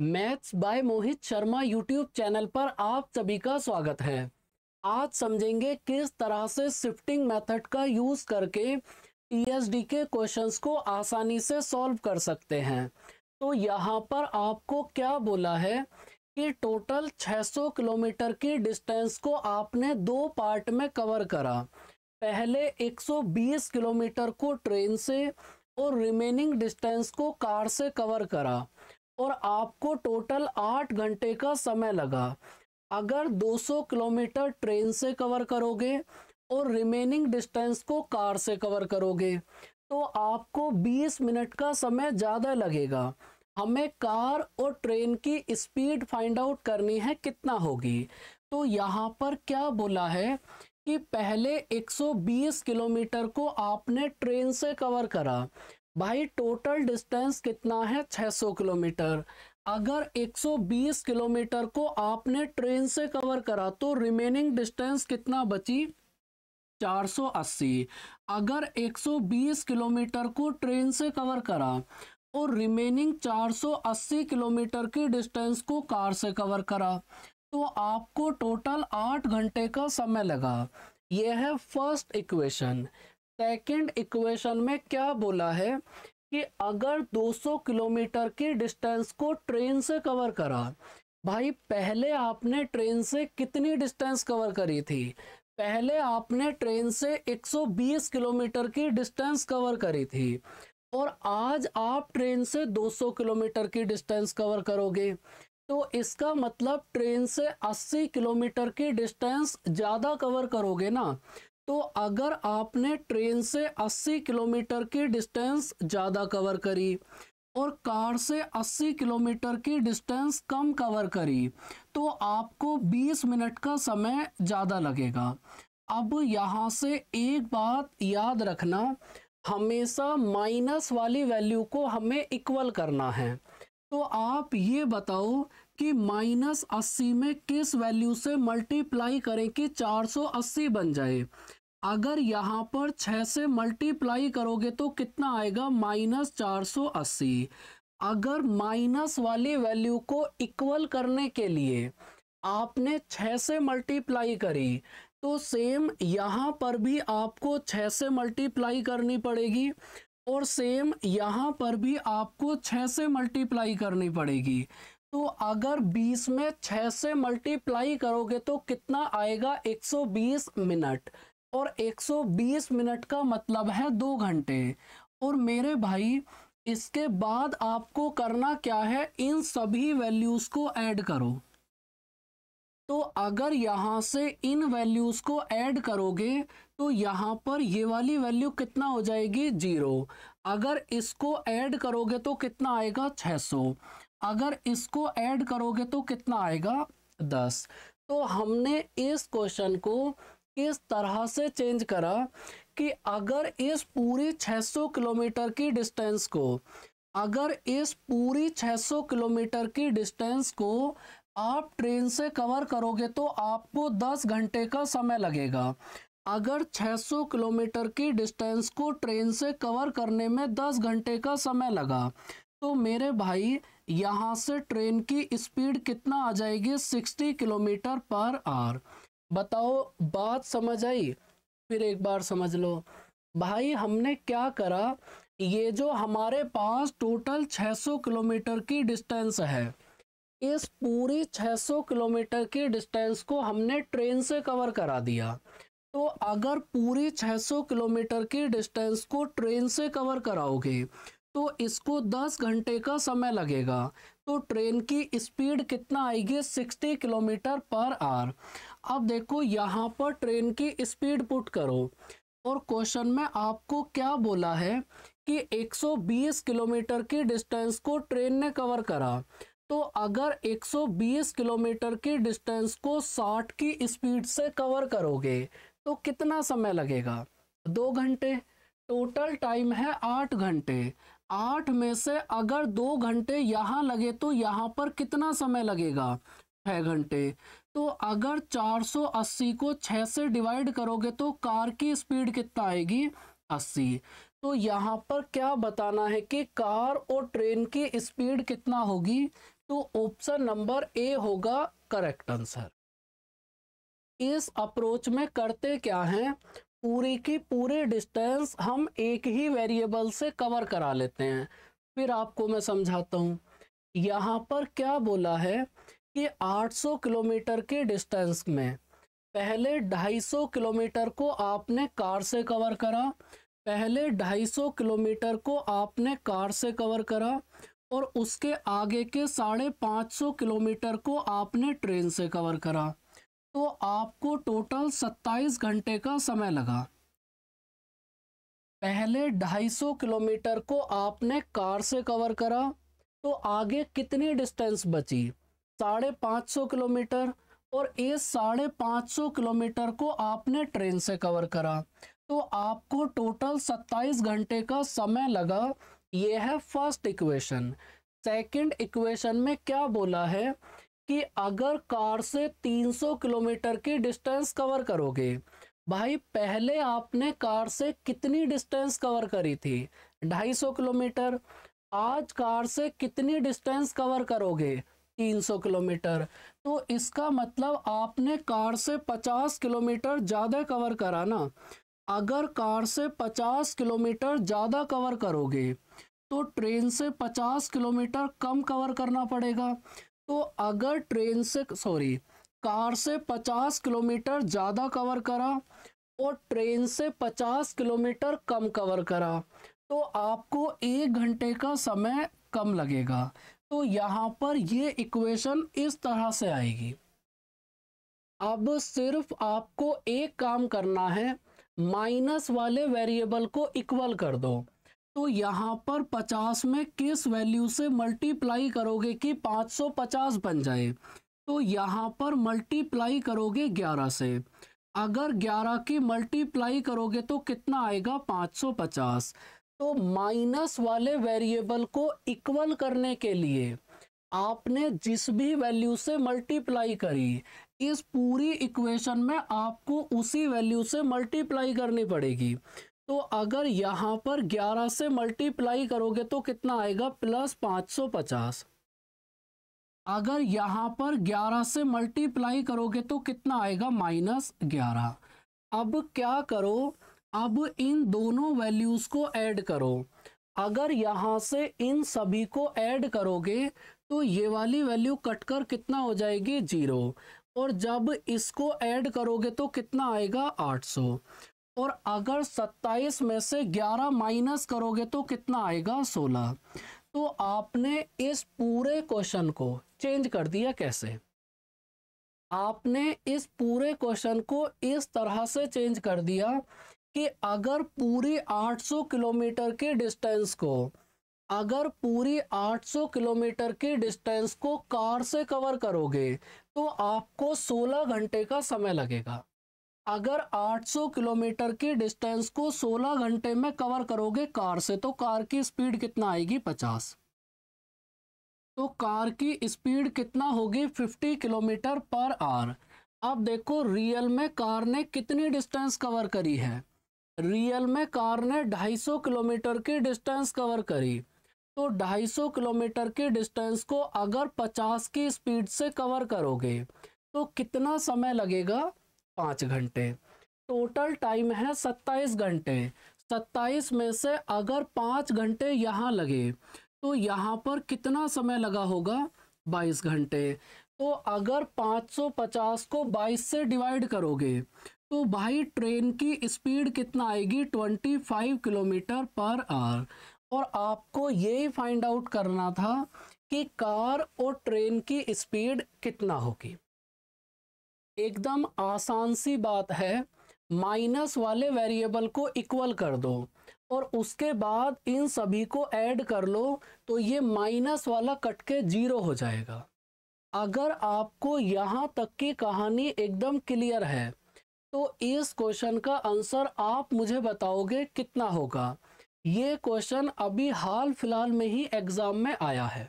Maths by Mohit Sharma YouTube channel पर आप सभी का स्वागत है। आज समझेंगे किस तरह से शिफ्टिंग मेथड का यूज करके टीएसडी के क्वेश्चंस को आसानी से सॉल्व कर सकते हैं। तो यहाँ पर आपको क्या बोला है कि टोटल 600 किलोमीटर की डिस्टेंस को आपने दो पार्ट में कवर करा। पहले 120 किलोमीटर को ट्रेन से और रिमेनिंग डिस्टेंस को कार से कवर करा और आपको टोटल 8 घंटे का समय लगा। अगर 200 किलोमीटर ट्रेन से कवर करोगे और रिमेनिंग डिस्टेंस को कार से कवर करोगे तो आपको 20 मिनट का समय ज़्यादा लगेगा। हमें कार और ट्रेन की स्पीड फाइंड आउट करनी है कितना होगी। तो यहाँ पर क्या बोला है कि पहले 120 किलोमीटर को आपने ट्रेन से कवर करा। भाई टोटल डिस्टेंस कितना है 600 किलोमीटर। अगर 120 किलोमीटर को आपने ट्रेन से कवर करा तो रिमेनिंग डिस्टेंस कितना बची 480। अगर 120 किलोमीटर को ट्रेन से कवर करा और रिमेनिंग 480 किलोमीटर की डिस्टेंस को कार से कवर करा तो आपको टोटल 8 घंटे का समय लगा। यह है फर्स्ट इक्वेशन। सेकंड इक्वेशन में क्या बोला है कि अगर 200 किलोमीटर की डिस्टेंस को ट्रेन से कवर करा। भाई पहले आपने ट्रेन से कितनी डिस्टेंस कवर करी थी? पहले आपने ट्रेन से 120 किलोमीटर की डिस्टेंस कवर करी थी और आज आप ट्रेन से 200 किलोमीटर की डिस्टेंस कवर करोगे तो इसका मतलब ट्रेन से 80 किलोमीटर की डिस्टेंस ज़्यादा कवर करोगे ना। तो अगर आपने ट्रेन से 80 किलोमीटर की डिस्टेंस ज़्यादा कवर करी और कार से 80 किलोमीटर की डिस्टेंस कम कवर करी तो आपको 20 मिनट का समय ज़्यादा लगेगा। अब यहाँ से एक बात याद रखना, हमेशा माइनस वाली वैल्यू को हमें इक्वल करना है। तो आप ये बताओ कि -80 में किस वैल्यू से मल्टीप्लाई करें कि 480 बन जाए। अगर यहाँ पर 6 से मल्टीप्लाई करोगे तो कितना आएगा -480। अगर माइनस वाली वैल्यू को इक्वल करने के लिए आपने 6 से मल्टीप्लाई करी तो सेम यहाँ पर भी आपको 6 से मल्टीप्लाई करनी पड़ेगी और सेम यहाँ पर भी आपको 6 से मल्टीप्लाई करनी पड़ेगी। तो अगर 20 में 6 से मल्टीप्लाई करोगे तो कितना आएगा 120 मिनट और 120 मिनट का मतलब है 2 घंटे। और मेरे भाई इसके बाद आपको करना क्या है, इन सभी वैल्यूज को ऐड करो। तो अगर यहाँ से इन वैल्यूज को ऐड करोगे तो यहाँ पर ये वाली वैल्यू कितना हो जाएगी 0। अगर इसको ऐड करोगे तो कितना आएगा 600। अगर इसको ऐड करोगे तो कितना आएगा 10। तो हमने इस क्वेश्चन को इस तरह से चेंज करा कि अगर इस पूरी 600 किलोमीटर की डिस्टेंस को अगर इस पूरी 600 किलोमीटर की डिस्टेंस को आप ट्रेन से कवर करोगे तो आपको 10 घंटे का समय लगेगा। अगर 600 किलोमीटर की डिस्टेंस को ट्रेन से कवर करने में 10 घंटे का समय लगा तो मेरे भाई यहाँ से ट्रेन की स्पीड कितना आ जाएगी 60 किलोमीटर पर आवर। बताओ बात समझ आई? फिर एक बार समझ लो। भाई हमने क्या करा, ये जो हमारे पास टोटल 600 किलोमीटर की डिस्टेंस है, इस पूरी 600 किलोमीटर की डिस्टेंस को हमने ट्रेन से कवर करा दिया। तो अगर पूरी 600 किलोमीटर की डिस्टेंस को ट्रेन से कवर कराओगे तो इसको 10 घंटे का समय लगेगा। तो ट्रेन की स्पीड कितना आएगी 60 किलोमीटर पर आवर। अब देखो यहाँ पर ट्रेन की स्पीड पुट करो और क्वेश्चन में आपको क्या बोला है कि 120 किलोमीटर की डिस्टेंस को ट्रेन ने कवर करा। तो अगर 120 किलोमीटर की डिस्टेंस को 60 की स्पीड से कवर करोगे तो कितना समय लगेगा 2 घंटे। टोटल टाइम है 8 घंटे। 8 में से अगर 2 घंटे यहाँ लगे तो यहाँ पर कितना समय लगेगा 6 घंटे। तो अगर 480 को 6 से डिवाइड करोगे तो कार की स्पीड कितना आएगी 80। तो यहाँ पर क्या बताना है कि कार और ट्रेन की स्पीड कितना होगी तो ऑप्शन नंबर ए होगा करेक्ट आंसर। इस अप्रोच में करते क्या है, पूरी की पूरी डिस्टेंस हम एक ही वेरिएबल से कवर करा लेते हैं। फिर आपको मैं समझाता हूँ। यहाँ पर क्या बोला है कि 800 किलोमीटर के डिस्टेंस में पहले 250 किलोमीटर को आपने कार से कवर करा, पहले 250 किलोमीटर को आपने कार से कवर करा और उसके आगे के 550 किलोमीटर को आपने ट्रेन से कवर करा। तो आपको टोटल 27 घंटे का समय लगा। पहले 250 किलोमीटर को आपने कार से कवर करा, तो आगे कितनी डिस्टेंस बची, 550 किलोमीटर, और इस 550 किलोमीटर को आपने ट्रेन से कवर करा, तो आपको टोटल 27 घंटे का समय लगा। ये है फर्स्ट इक्वेशन। सेकंड इक्वेशन में क्या बोला है कि अगर कार से 300 किलोमीटर की डिस्टेंस कवर करोगे, भाई पहले आपने कार से कितनी डिस्टेंस कवर करी थी, 250 किलोमीटर। आज कार से कितनी डिस्टेंस कवर करोगे, 300 किलोमीटर। तो इसका मतलब आपने कार से 50 किलोमीटर ज़्यादा कवर करा ना। अगर कार से 50 किलोमीटर ज़्यादा कवर करोगे तो ट्रेन से 50 किलोमीटर कम कवर करना पड़ेगा। तो अगर कार से 50 किलोमीटर ज़्यादा कवर करा और ट्रेन से 50 किलोमीटर कम कवर करा, तो आपको 1 घंटे का समय कम लगेगा। तो यहाँ पर ये इक्वेशन इस तरह से आएगी। अब सिर्फ आपको एक काम करना है, माइनस वाले वेरिएबल को इक्वल कर दो। तो यहाँ पर 50 में किस वैल्यू से मल्टीप्लाई करोगे कि 550 बन जाए, तो यहाँ पर मल्टीप्लाई करोगे 11 से। अगर 11 की मल्टीप्लाई करोगे तो कितना आएगा, 550। तो माइनस वाले वेरिएबल को इक्वल करने के लिए आपने जिस भी वैल्यू से मल्टीप्लाई करी, इस पूरी इक्वेशन में आपको उसी वैल्यू से मल्टीप्लाई करनी पड़ेगी। तो अगर यहाँ पर 11 से मल्टीप्लाई करोगे तो कितना आएगा, प्लस 550। अगर यहाँ पर 11 से मल्टीप्लाई करोगे तो कितना आएगा, -11। अब क्या करो, अब इन दोनों वैल्यूज को ऐड करो। अगर यहाँ से इन सभी को ऐड करोगे तो ये वाली वैल्यू कटकर कितना हो जाएगी, 0। और जब इसको ऐड करोगे तो कितना आएगा, 800। और अगर 27 में से 11 माइनस करोगे तो कितना आएगा, 16। तो आपने इस पूरे क्वेश्चन को चेंज कर दिया। कैसे? आपने इस पूरे क्वेश्चन को इस तरह से चेंज कर दिया कि अगर पूरी 800 किलोमीटर के डिस्टेंस को, अगर पूरी 800 किलोमीटर के डिस्टेंस को कार से कवर करोगे तो आपको 16 घंटे का समय लगेगा। अगर 800 किलोमीटर की डिस्टेंस को 16 घंटे में कवर करोगे कार से, तो कार की स्पीड कितना आएगी, 50। तो कार की स्पीड कितना होगी, 50 किलोमीटर पर आवर। अब देखो रियल में कार ने कितनी डिस्टेंस कवर करी है। रियल में कार ने 250 किलोमीटर की डिस्टेंस कवर करी। तो 250 किलोमीटर की डिस्टेंस को अगर 50 की स्पीड से कवर करोगे तो कितना समय लगेगा, 5 घंटे। टोटल टाइम है 27 घंटे। 27 में से अगर 5 घंटे यहाँ लगे तो यहाँ पर कितना समय लगा होगा, 22 घंटे। तो अगर 550 को 22 से डिवाइड करोगे तो भाई ट्रेन की स्पीड कितना आएगी, 25 किलोमीटर पर आवर। और आपको यही फाइंड आउट करना था कि कार और ट्रेन की स्पीड कितना होगी। एकदम आसान सी बात है, माइनस वाले वेरिएबल को इक्वल कर दो और उसके बाद इन सभी को ऐड कर लो, तो ये माइनस वाला कट के 0 हो जाएगा। अगर आपको यहाँ तक की कहानी एकदम क्लियर है तो इस क्वेश्चन का आंसर आप मुझे बताओगे कितना होगा। ये क्वेश्चन अभी हाल फिलहाल में ही एग्जाम में आया है।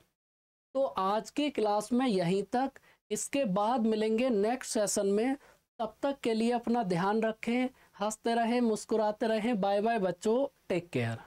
तो आज की क्लास में यहीं तक, इसके बाद मिलेंगे नेक्स्ट सेशन में। तब तक के लिए अपना ध्यान रखें, हंसते रहें, मुस्कुराते रहें। बाय बाय बच्चों, टेक केयर।